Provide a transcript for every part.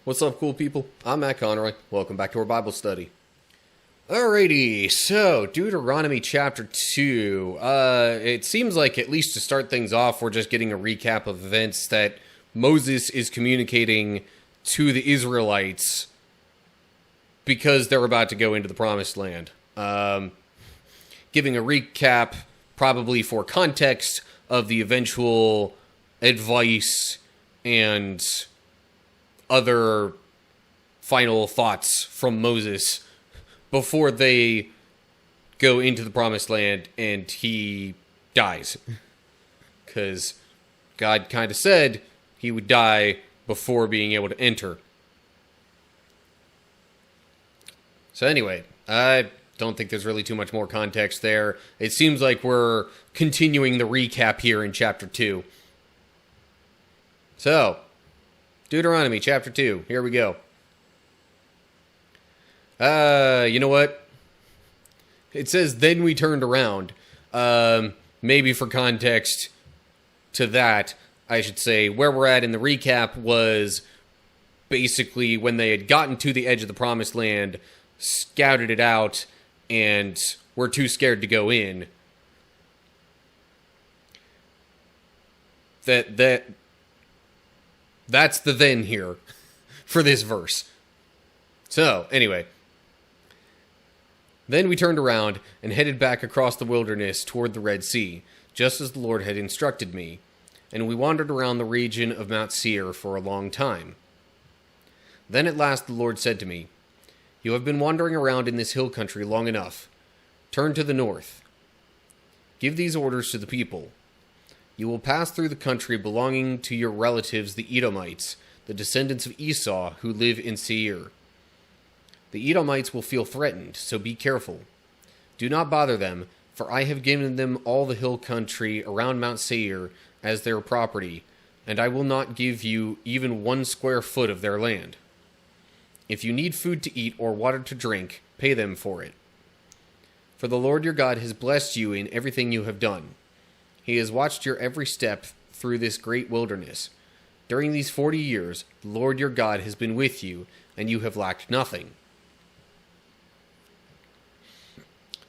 What's up, cool people? I'm Matt Conroy. Welcome back to our Bible study. Alrighty, so Deuteronomy chapter 2. It seems like, at least to start things off, we're just getting a recap of events that Moses is communicating to the Israelites because they're about to go into the Promised Land. Giving a recap, probably for context, of the eventual advice and other final thoughts from Moses before they go into the Promised Land and he dies. Because God kind of said he would die before being able to enter. So anyway, I don't think there's really too much more context there. It seems like we're continuing the recap here in chapter 2. So, Deuteronomy chapter 2. Here we go. You know what? It says, then we turned around. Maybe for context to that, I should say, where we're at in the recap was basically when they had gotten to the edge of the Promised Land, scouted it out, and were too scared to go in. That's the then here for this verse. So, anyway. Then we turned around and headed back across the wilderness toward the Red Sea, just as the Lord had instructed me, and we wandered around the region of Mount Seir for a long time. Then at last the Lord said to me, "You have been wandering around in this hill country long enough. Turn to the north. Give these orders to the people. You will pass through the country belonging to your relatives the Edomites, the descendants of Esau who live in Seir. The Edomites will feel threatened, so be careful. Do not bother them, for I have given them all the hill country around Mount Seir as their property, and I will not give you even 1 square foot of their land. If you need food to eat or water to drink, pay them for it. For the Lord your God has blessed you in everything you have done. He has watched your every step through this great wilderness. During these 40 years, the Lord your God has been with you, and you have lacked nothing."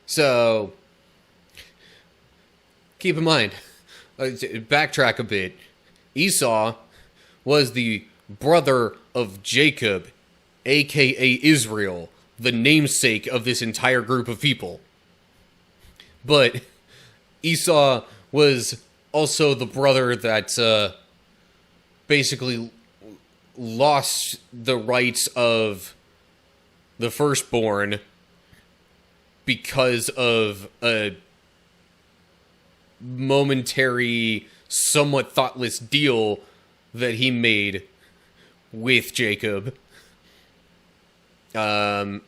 So, keep in mind, backtrack a bit. Esau was the brother of Jacob, aka Israel, the namesake of this entire group of people. But Esau was also the brother that basically lost the rights of the firstborn because of a momentary, somewhat thoughtless deal that he made with Jacob. And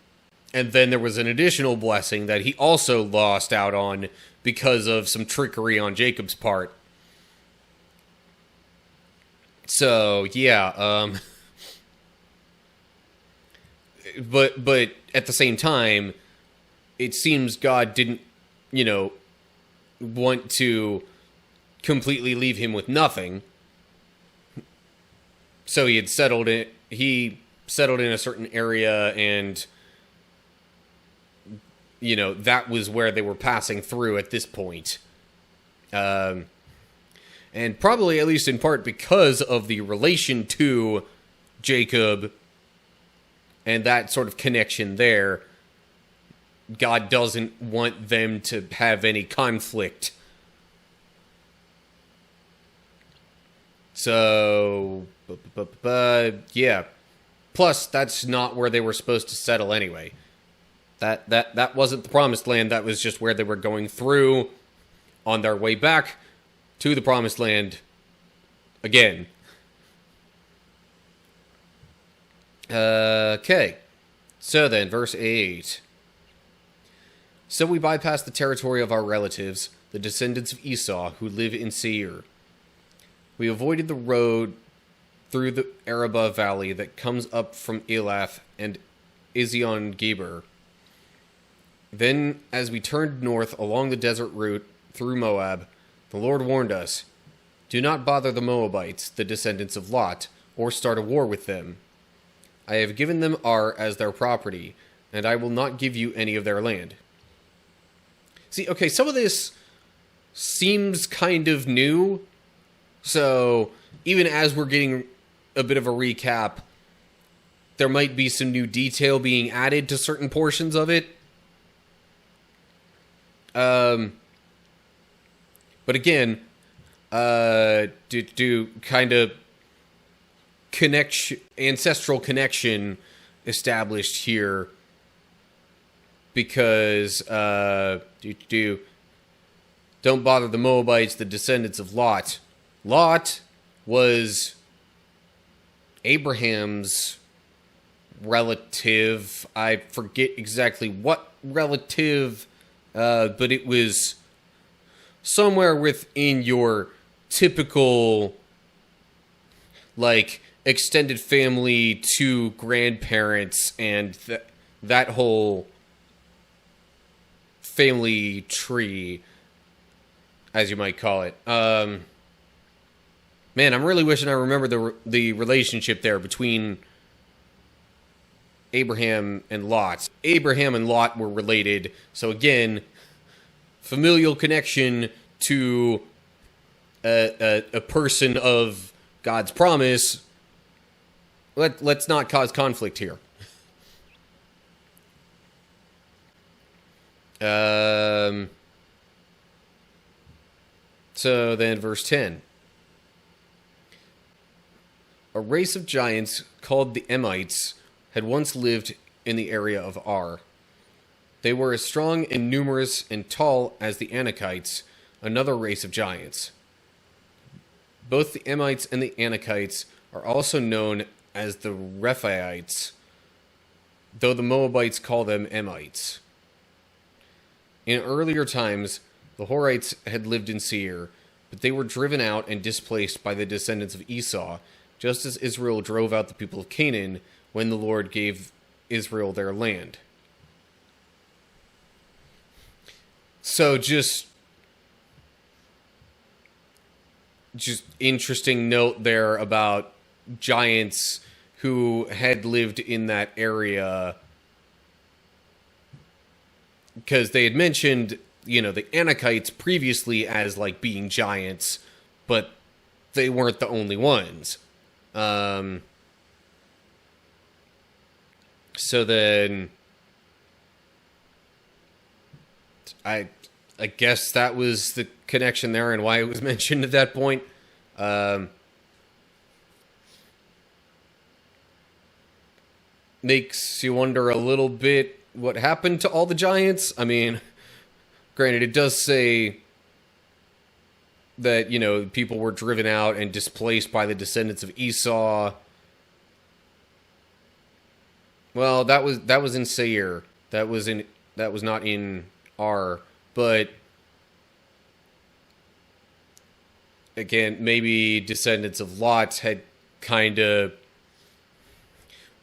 then there was an additional blessing that he also lost out on because of some trickery on Jacob's part. So, yeah, but at the same time, it seems God didn't, want to completely leave him with nothing. So he settled in a certain area, and that was where they were passing through at this point. And probably, at least in part, because of the relation to Jacob and that sort of connection there, God doesn't want them to have any conflict. So, yeah. Plus, that's not where they were supposed to settle anyway. That wasn't the Promised Land. That was just where they were going through on their way back to the Promised Land again. Okay. So then, verse 8. So we bypassed the territory of our relatives, the descendants of Esau, who live in Seir. We avoided the road through the Arabah Valley that comes up from Elath and Ezion-Geber. Then, as we turned north along the desert route through Moab, the Lord warned us, "Do not bother the Moabites, the descendants of Lot, or start a war with them. I have given them Ar as their property, and I will not give you any of their land. See, okay, some of this seems kind of new, so even as we're getting a bit of a recap, there might be some new detail being added to certain portions of it. But again, do kind of ancestral connection established here, because don't bother the Moabites, the descendants of Lot. Lot was Abraham's relative. I forget exactly what relative, but it was somewhere within your typical, like, extended family to grandparents and that whole family tree, as you might call it. Man, I'm really wishing I remember the relationship there between Abraham and Lot. Abraham and Lot were related, so again, familial connection to a person of God's promise. Let's not cause conflict here. So then, verse 10. A race of giants called the Emites had once lived in the area of Ar. They were as strong and numerous and tall as the Anakites, another race of giants. Both the Emites and the Anakites are also known as the Rephaites, though the Moabites call them Emites. In earlier times, the Horites had lived in Seir, but they were driven out and displaced by the descendants of Esau, just as Israel drove out the people of Canaan when the Lord gave Israel their land. So just interesting note there about giants who had lived in that area, because they had mentioned, the Anakites previously as like being giants, but they weren't the only ones. So then I guess that was the connection there and why it was mentioned at that point. Makes you wonder a little bit what happened to all the giants. I mean, granted, it does say that, people were driven out and displaced by the descendants of Esau. Well, that was in Seir. That was not in Ar. But again, maybe descendants of Lot had kind of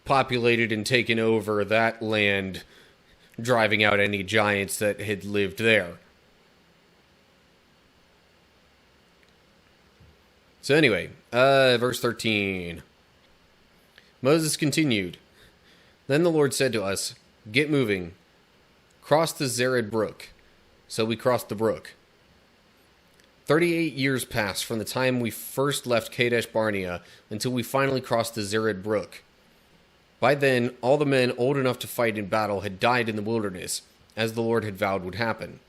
populated and taken over that land, driving out any giants that had lived there. So anyway, verse 13. Moses continued. Then the Lord said to us, "Get moving. Cross the Zered brook." So we crossed the brook. 38 years passed from the time we first left Kadesh Barnea until we finally crossed the Zered brook. By then, all the men old enough to fight in battle had died in the wilderness, as the Lord had vowed would happen.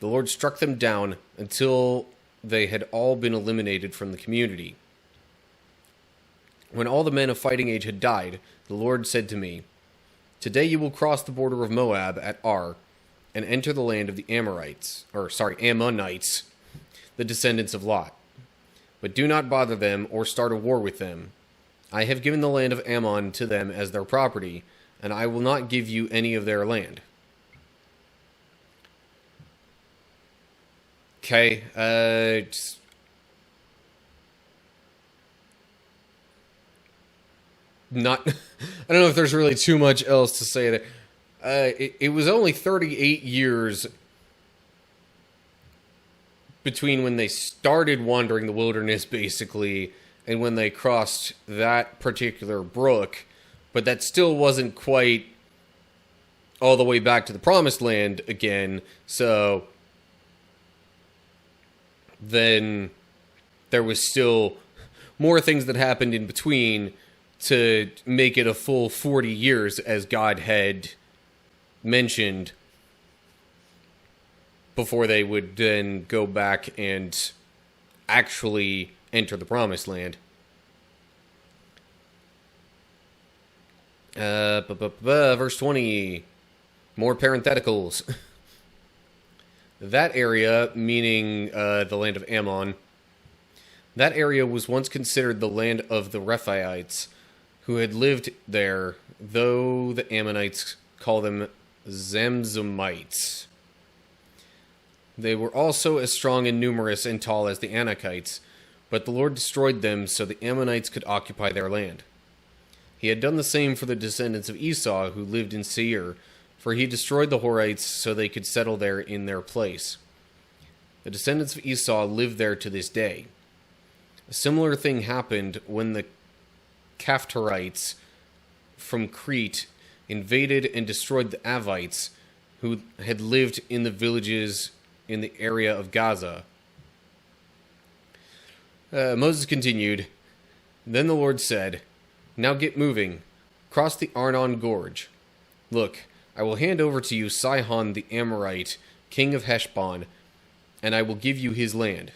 The Lord struck them down until they had all been eliminated from the community. When all the men of fighting age had died, the Lord said to me, "Today you will cross the border of Moab at Ar, and enter the land of the Ammonites, the descendants of Lot. But do not bother them or start a war with them. I have given the land of Ammon to them as their property, and I will not give you any of their land." Okay, I don't know if there's really too much else to say there. It was only 38 years between when they started wandering the wilderness, basically, and when they crossed that particular brook. but that still wasn't quite all the way back to the promised land again. So then there was still more things that happened in between to make it a full 40 years, as God had mentioned, before they would then go back and actually enter the promised land. Verse 20. More parentheticals. That area, meaning the land of Ammon, that area was once considered the land of the Rephaites, who had lived there, though the Ammonites call them Zamzumites. They were also as strong and numerous and tall as the Anakites, but the Lord destroyed them so the Ammonites could occupy their land. He had done the same for the descendants of Esau who lived in Seir, for he destroyed the Horites so they could settle there in their place. The descendants of Esau live there to this day. A similar thing happened when the Caphtorites from Crete invaded and destroyed the Avites, who had lived in the villages in the area of Gaza. Moses continued, Then the Lord said, Now get moving. Cross the Arnon Gorge. Look, I will hand over to you Sihon the Amorite, king of Heshbon, and I will give you his land.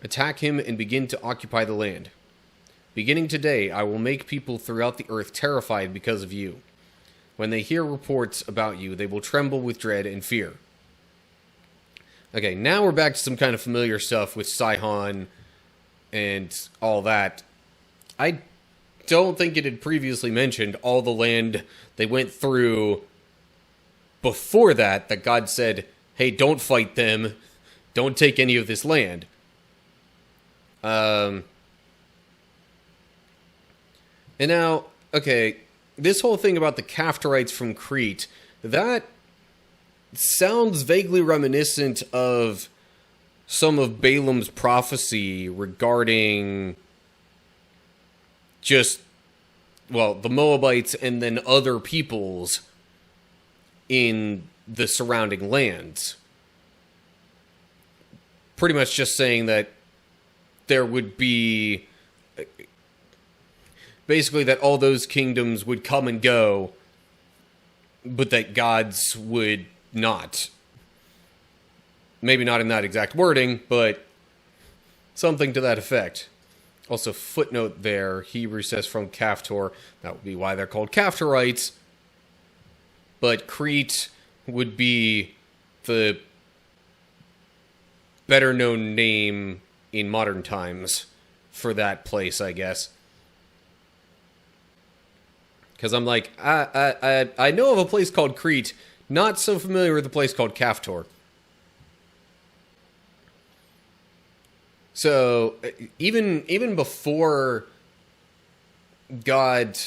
Attack him and begin to occupy the land. Beginning today, I will make people throughout the earth terrified because of you. When they hear reports about you, they will tremble with dread and fear. Okay, now we're back to some kind of familiar stuff with Sihon and all that. I don't think it had previously mentioned all the land they went through before that God said, hey, don't fight them. Don't take any of this land. And now, okay, this whole thing about the Caphtorites from Crete, that sounds vaguely reminiscent of some of Balaam's prophecy regarding just, well, the Moabites and then other peoples in the surrounding lands. Pretty much just saying that there would be, basically that all those kingdoms would come and go, but that God's would not. Maybe not in that exact wording, but something to that effect. Also, footnote there, Hebrew says from Caphtor. That would be why they're called Caphtorites. But Crete would be the better known name in modern times for that place, I guess. Because I'm like, I know of a place called Crete, not so familiar with a place called Caphtor. So, even before God,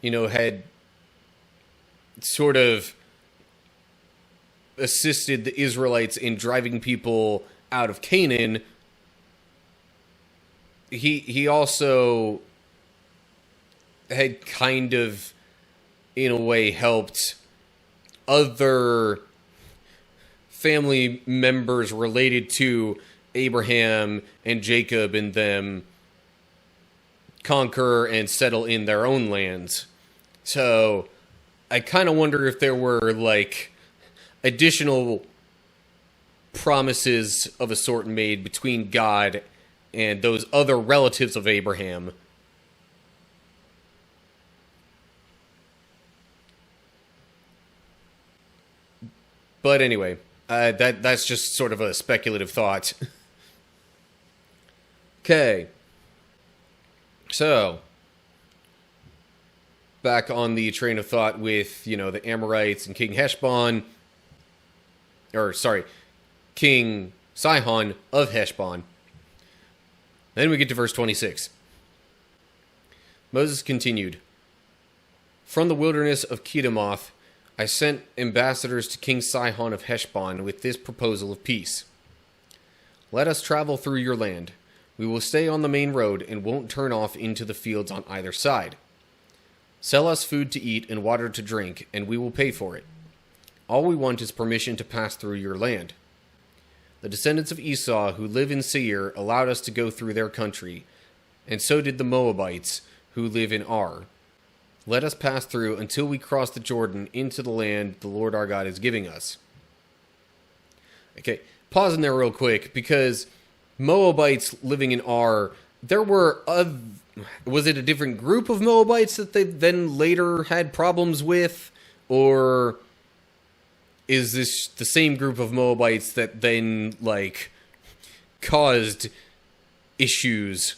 had sort of assisted the Israelites in driving people out of Canaan, he also had kind of, in a way, helped other family members related to Abraham and Jacob and them conquer and settle in their own lands. So I kind of wonder if there were, additional promises of a sort made between God and those other relatives of Abraham. But anyway, that's just sort of a speculative thought. Okay. So, back on the train of thought with, the Amorites and King Heshbon. King Sihon of Heshbon. Then we get to verse 26. Moses continued, From the wilderness of Kedemoth, I sent ambassadors to King Sihon of Heshbon with this proposal of peace. Let us travel through your land. We will stay on the main road and won't turn off into the fields on either side. Sell us food to eat and water to drink, and we will pay for it. All we want is permission to pass through your land. The descendants of Esau who live in Seir allowed us to go through their country, and so did the Moabites who live in Ar. Let us pass through until we cross the Jordan into the land the Lord our God is giving us. Okay, pause in there real quick, because Moabites living in Ar, there were was it a different group of Moabites that they then later had problems with? Or is this the same group of Moabites that then, like, caused issues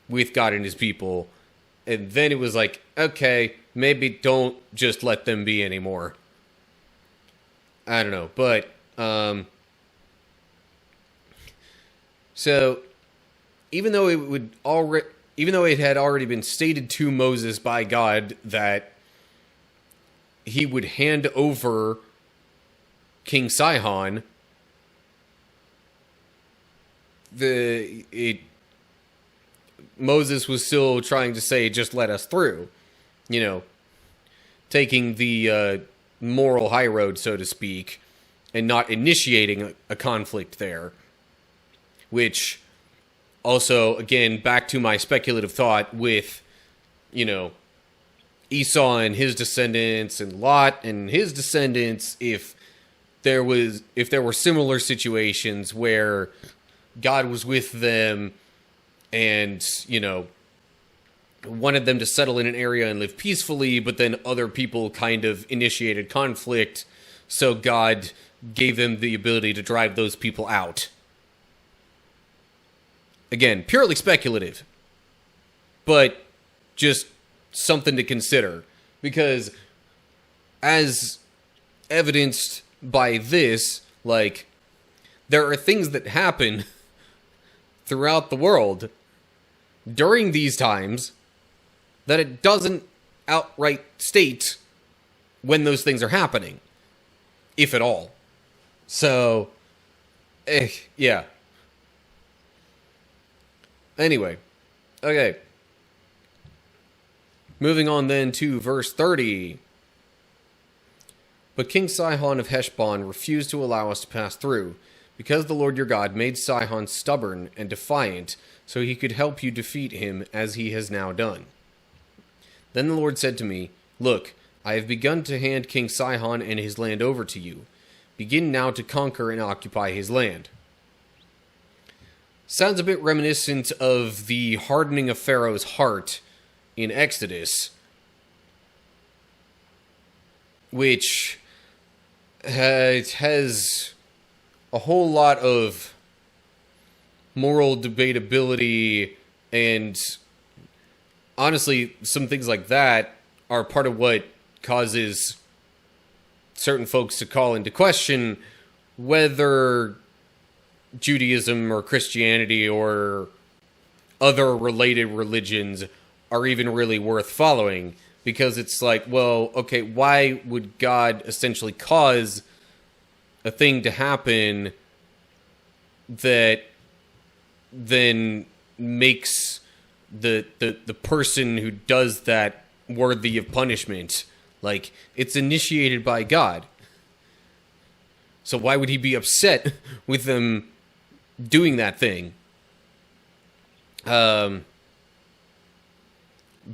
with God and his people? And then it was like, okay, maybe don't just let them be anymore. I don't know, but, so, even though it had already been stated to Moses by God that he would hand over King Sihon, Moses was still trying to say, just let us through. You know, taking the moral high road, so to speak, and not initiating a conflict there. Which, also, again, back to my speculative thought with, you know, Esau and his descendants and Lot and his descendants, if there were similar situations where God was with them and, you know, wanted them to settle in an area and live peacefully, but then other people kind of initiated conflict, so God gave them the ability to drive those people out. Again, purely speculative, but just something to consider, because as evidenced by this, like, there are things that happen throughout the world during these times that it doesn't outright state when those things are happening, if at all. So, yeah. Anyway, okay. Moving on then to verse 30. But King Sihon of Heshbon refused to allow us to pass through, because the Lord your God made Sihon stubborn and defiant, so he could help you defeat him as he has now done. Then the Lord said to me, Look, I have begun to hand King Sihon and his land over to you. Begin now to conquer and occupy his land. Sounds a bit reminiscent of the hardening of Pharaoh's heart in Exodus, which has a whole lot of moral debatability, and honestly, some things like that are part of what causes certain folks to call into question whether Judaism or Christianity or other related religions are even really worth following, because it's like, well, okay, why would God essentially cause a thing to happen that then makes the person who does that worthy of punishment? Like, it's initiated by God. So why would he be upset with them doing that thing?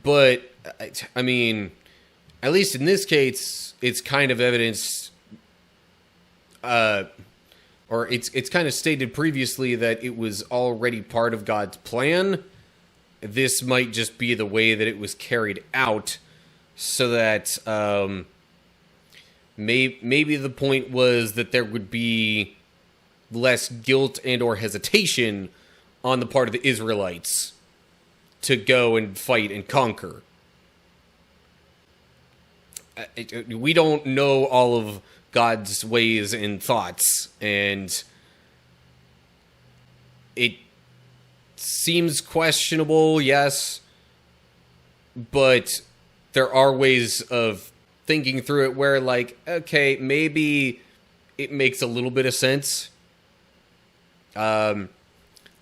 But, I mean, at least in this case, it's kind of evidenced, or it's kind of stated previously that it was already part of God's plan. This might just be the way that it was carried out, so that maybe the point was that there would be less guilt and or hesitation on the part of the Israelites to go and fight and conquer. We don't know all of God's ways and thoughts, and it seems questionable, yes, but there are ways of thinking through it where, like, okay, maybe it makes a little bit of sense.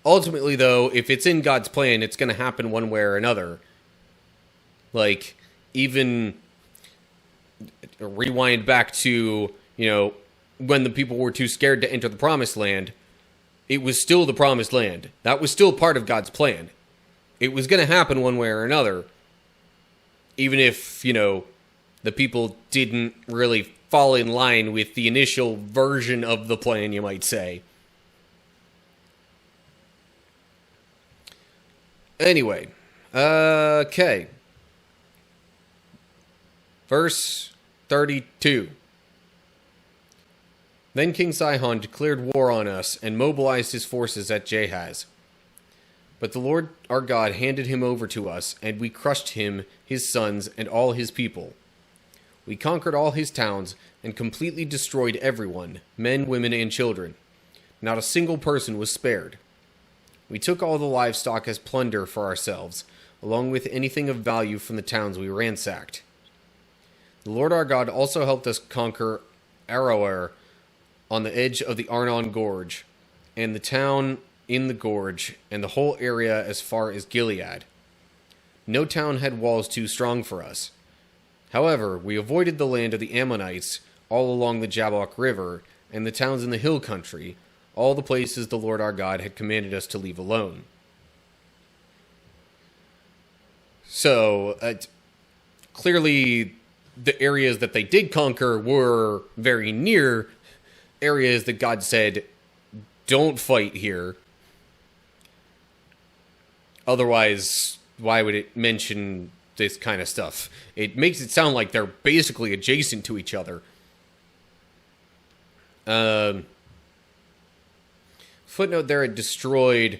Ultimately, though, if it's in God's plan, it's going to happen one way or another. Like, even rewind back to, when the people were too scared to enter the promised land, it was still the promised land. That was still part of God's plan. It was going to happen one way or another, even if, the people didn't really fall in line with the initial version of the plan, you might say. Anyway, okay. Verse 32. Then King Sihon declared war on us and mobilized his forces at Jahaz. But the Lord our God handed him over to us, and we crushed him, his sons, and all his people. We conquered all his towns and completely destroyed everyone, men, women, and children. Not a single person was spared. We took all the livestock as plunder for ourselves, along with anything of value from the towns we ransacked. The Lord our God also helped us conquer Aroer on the edge of the Arnon Gorge, and the town in the gorge, and the whole area as far as Gilead. No town had walls too strong for us. However, we avoided the land of the Ammonites all along the Jabbok River, and the towns in the hill country, all the places the Lord our God had commanded us to leave alone. So, clearly, the areas that they did conquer were very near areas that God said, don't fight here. Otherwise, why would it mention this kind of stuff? It makes it sound like they're basically adjacent to each other. Footnote there at destroyed.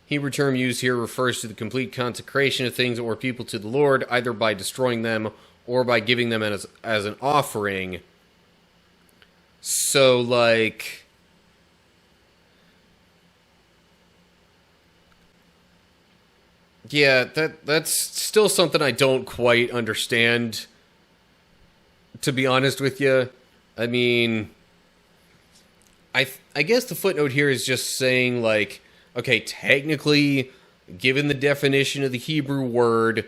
Hebrew term used here refers to the complete consecration of things or people to the Lord, either by destroying them or by giving them as an offering. So, yeah, that's still something I don't quite understand, to be honest with you. I mean, I guess the footnote here is just saying, okay, technically, given the definition of the Hebrew word,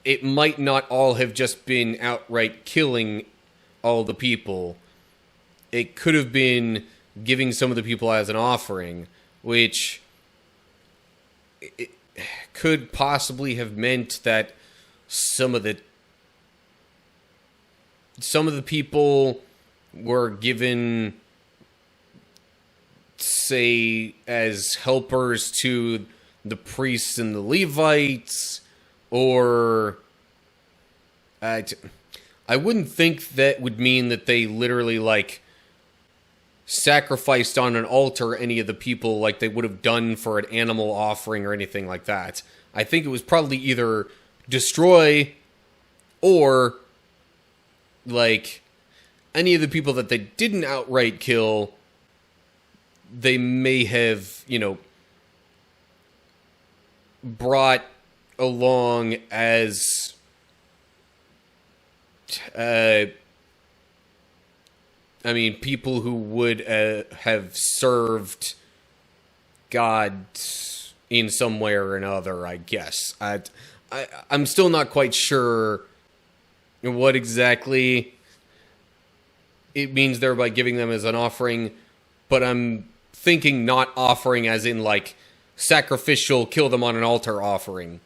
it might not all have just been outright killing all the people. It could have been giving some of the people as an offering, which it could possibly have meant that some of the people were given, say, as helpers to the priests and the Levites, or I wouldn't think that would mean that they literally, sacrificed on an altar any of the people like they would have done for an animal offering or anything like that. I think it was probably either destroy or, any of the people that they didn't outright kill, they may have, brought along as people who would have served God in some way or another, I guess. I'm still not quite sure what exactly it means there by giving them as an offering, but I'm thinking not offering as in, sacrificial, kill them on an altar offering.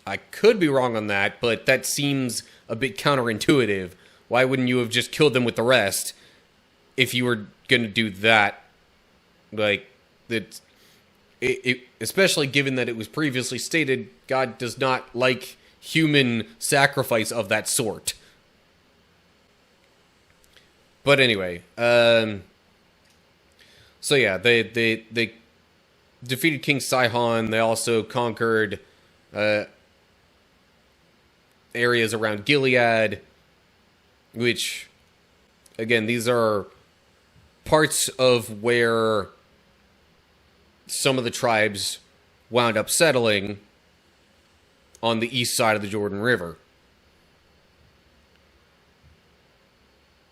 I could be wrong on that, but that seems a bit counterintuitive. Why wouldn't you have just killed them with the rest if you were going to do that? Especially given that it was previously stated, God does not like human sacrifice of that sort. But anyway, so yeah, they defeated King Sihon. They also conquered areas around Gilead, which, again, these are parts of where some of the tribes wound up settling on the east side of the Jordan River.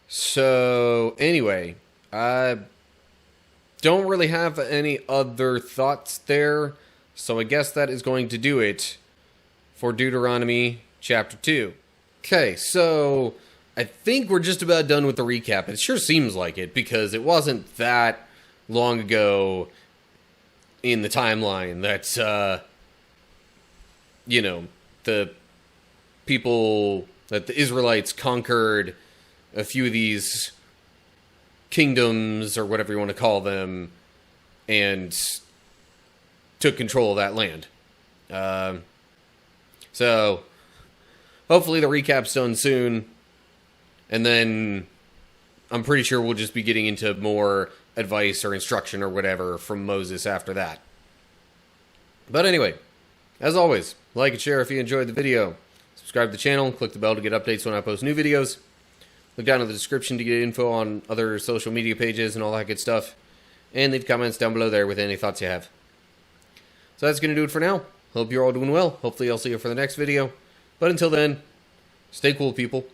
So, anyway, I don't really have any other thoughts there, so I guess that is going to do it for Deuteronomy chapter 2. Okay, so I think we're just about done with the recap. It sure seems like it, because it wasn't that long ago in the timeline that, the people, that the Israelites conquered a few of these kingdoms, or whatever you want to call them, and took control of that land. So, hopefully the recap's done soon, and then I'm pretty sure we'll just be getting into more advice or instruction or whatever from Moses after that. But anyway, as always, like and share if you enjoyed the video. Subscribe to the channel, click the bell to get updates when I post new videos. Look down in the description to get info on other social media pages and all that good stuff. And leave comments down below there with any thoughts you have. So that's going to do it for now. Hope you're all doing well. Hopefully I'll see you for the next video. But until then, stay cool, people.